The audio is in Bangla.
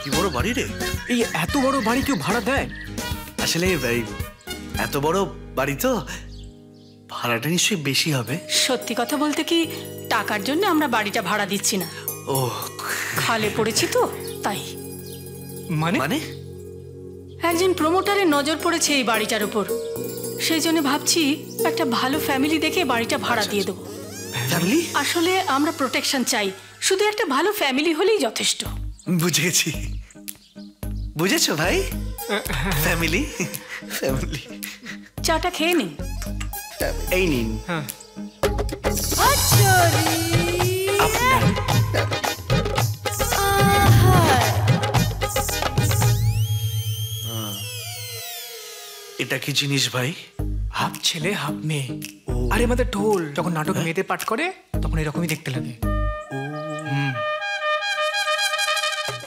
কি বড় বাড়ি রে! এই এত বড় বাড়ি কেউ ভাড়া দেয়? আসলে এত বড় বাড়ি তো ভাড়াটা নিশ্চয়ই বেশি হবে। সত্যি কথা বলতে কি, টাকার জন্য আমরা বাড়িটা ভাড়া দিচ্ছি না। ও, খালে পড়েছি তো তাই। মানে? মানে একজন প্রমোটারের নজর পড়েছে এই বাড়িটার উপর, সেই জন্য ভাবছি একটা ভালো ফ্যামিলি দেখে বাড়িটা ভাড়া দিয়ে দেবো। ফ্যামিলি? আসলে আমরা প্রোটেকশন চাই, শুধু একটা ভালো ফ্যামিলি হলেই যথেষ্ট। বুঝেছি, বুঝেছো ভাই? Family family. চাটা খেয়ে নিন। এই নিন। হ্যাঁ। আপনার এটা কি জিনিস ভাই? হাফ ছেলে হাফ মেয়ে। আরে আমাদের ঢোল যখন নাটকে মেয়েদের পাঠ করে তখন এরকমই দেখতে লাগে।